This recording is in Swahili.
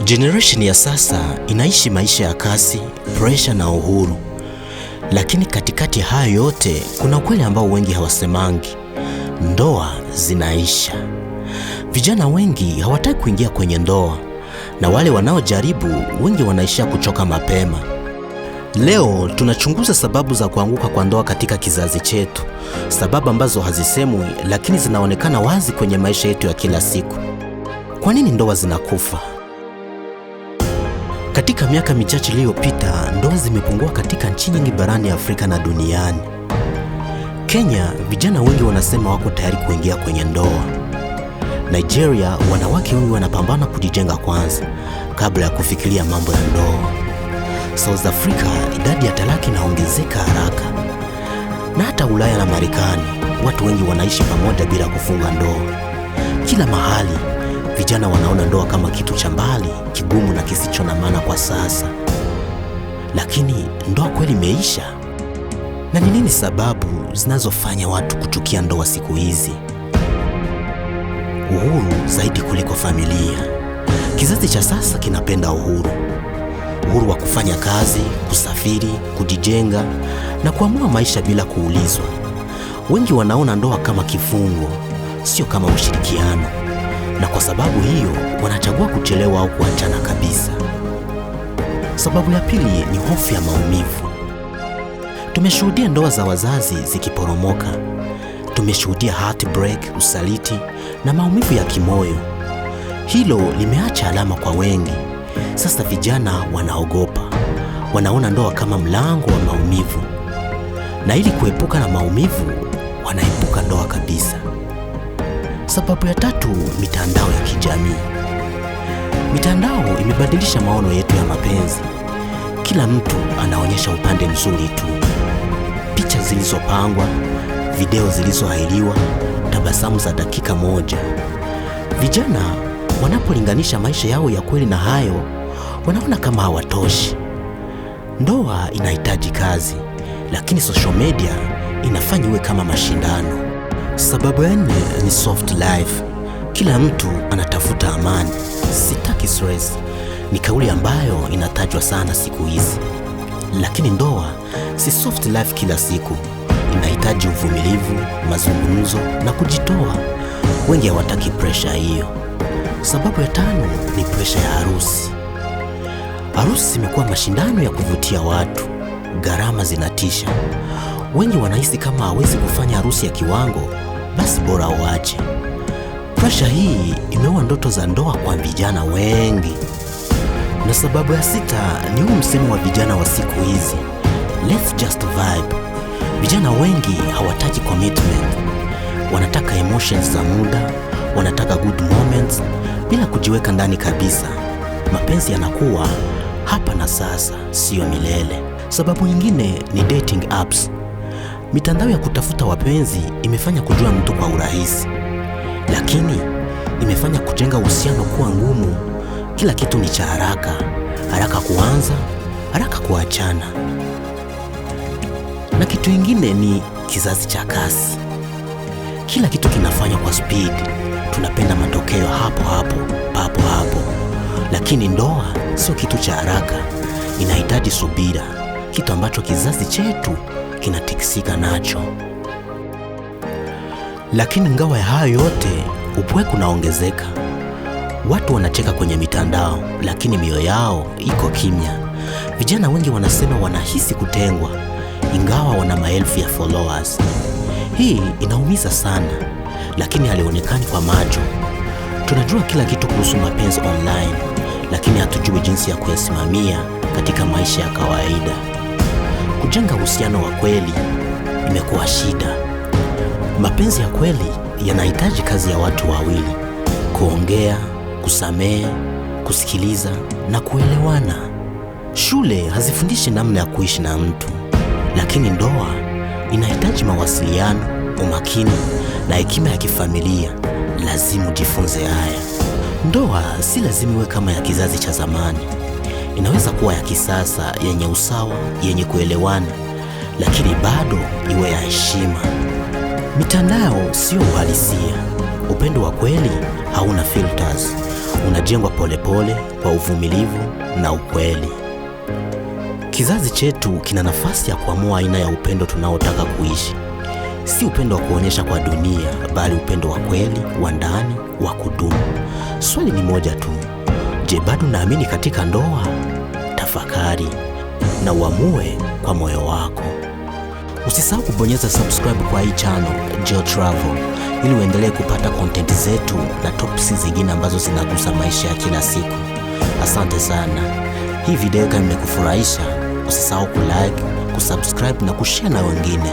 Generation ya sasa inaishi maisha ya kasi, pressure na uhuru. Lakini katikati ya hayo yote kuna ukweli ambao wengi hawasemangi. Ndoa zinaisha. Vijana wengi hawataki kuingia kwenye ndoa, na wale wanaojaribu wengi wanaishia kuchoka mapema. Leo tunachunguza sababu za kuanguka kwa ndoa katika kizazi chetu, sababu ambazo hazisemwi lakini zinaonekana wazi kwenye maisha yetu ya kila siku. Kwa nini ndoa zinakufa? Katika miaka michache iliyopita, ndoa zimepungua katika nchi nyingi barani Afrika na duniani. Kenya, vijana wengi wanasema wako tayari kuingia kwenye ndoa. Nigeria, wanawake wengi wanapambana kujijenga kwanza kabla ya kufikiria mambo ya ndoa. South Africa, idadi ya talaka inaongezeka haraka. Na hata Ulaya na Marekani, watu wengi wanaishi pamoja bila kufunga ndoa. Kila mahali vijana wanaona ndoa kama kitu cha mbali, kigumu na kisicho na maana kwa sasa. Lakini ndoa kweli imeisha? Na ni nini sababu zinazofanya watu kuchukia ndoa siku hizi? Uhuru zaidi kuliko familia. Kizazi cha sasa kinapenda uhuru. Uhuru wa kufanya kazi, kusafiri, kujijenga na kuamua maisha bila kuulizwa. Wengi wanaona ndoa kama kifungo, sio kama ushirikiano. Na kwa sababu hiyo wanachagua kuchelewa au kuachana kabisa. Sababu ya pili ni hofu ya maumivu. Tumeshuhudia ndoa za wazazi zikiporomoka. Tumeshuhudia heartbreak, usaliti na maumivu ya kimoyo. Hilo limeacha alama kwa wengi. Sasa vijana wanaogopa. Wanaona ndoa kama mlango wa maumivu. Na ili kuepuka na maumivu, wanaepuka ndoa kabisa. Sababu ya tatu, mitandao ya kijamii. Mitandao imebadilisha maono yetu ya mapenzi. Kila mtu anaonyesha upande mzuri tu. Picha zilizopangwa, video zilizoahiriwa, tabasamu za dakika moja. Vijana wanapolinganisha maisha yao ya kweli na hayo, wanaona kama hawatoshi. Ndoa inahitaji kazi, lakini social media inafanya iwe kama mashindano. Sababu ya nne ni soft life. Kila mtu anatafuta amani, sitaki stress. Ni kauli ambayo inatajwa sana siku hizi. Lakini ndoa si soft life kila siku. Inahitaji uvumilivu, mazungumzo na kujitoa. Wengi hawataki pressure hiyo. Sababu ya tano ni pressure ya harusi. Harusi imekuwa mashindano ya kuvutia watu. Gharama zinatisha. Wengi wanahisi kama hawezi kufanya harusi ya kiwango, basi bora uache. Pressure hii imeua ndoto za ndoa kwa vijana wengi. Na sababu ya sita ni huu msemo wa vijana wa siku hizi, let's just vibe. Vijana wengi hawataki commitment. Wanataka emotions za muda, wanataka good moments bila kujiweka ndani kabisa. Mapenzi yanakuwa hapa na sasa, sio milele. Sababu nyingine ni dating apps. Mitandao ya kutafuta wapenzi imefanya kujua mtu kwa urahisi, lakini imefanya kujenga uhusiano kuwa ngumu. Kila kitu ni cha haraka, haraka kuanza, haraka kuachana. Na kitu ingine ni kizazi cha kasi. Kila kitu kinafanywa kwa speed. Tunapenda matokeo hapo hapo, papo hapo. Lakini ndoa sio kitu cha haraka, inahitaji subira, kitu ambacho kizazi chetu kinatikisika nacho. Lakini ingawa ya hayo yote, upweke unaongezeka. Watu wanacheka kwenye mitandao, lakini mioyo yao iko kimya. Vijana wengi wanasema wanahisi kutengwa, ingawa wana maelfu ya followers. Hii inaumiza sana, lakini halionekani kwa macho. Tunajua kila kitu kuhusu mapenzi online, lakini hatujui jinsi ya kuyasimamia katika maisha ya kawaida. Kujenga uhusiano wa kweli imekuwa shida. Mapenzi ya kweli yanahitaji kazi ya watu wawili: kuongea, kusamehe, kusikiliza na kuelewana. Shule hazifundishi namna ya kuishi na mtu, lakini ndoa inahitaji mawasiliano, umakini na hekima ya kifamilia. Lazima ujifunze haya. Ndoa si lazima iwe kama ya kizazi cha zamani. Inaweza kuwa ya kisasa, yenye usawa, yenye kuelewana, lakini bado iwe ya heshima. Mitandao sio uhalisia. Upendo wa kweli hauna filters. unajengwa polepole kwa uvumilivu na ukweli. Kizazi chetu kina nafasi ya kuamua aina ya upendo tunaotaka kuishi. Si upendo wa kuonyesha kwa dunia, bali upendo wa kweli, wa ndani, wa kudumu. Swali ni moja tu. Je, bado naamini katika ndoa? Tafakari na uamue kwa moyo wako. Usisahau kubonyeza subscribe kwa hii channel GeoTravel ili uendelee kupata content zetu na topics zingine ambazo zinagusa maisha ya kila siku. Asante sana. Hii video kama imekufurahisha, usisahau kulike, kusubscribe na kushare na wengine.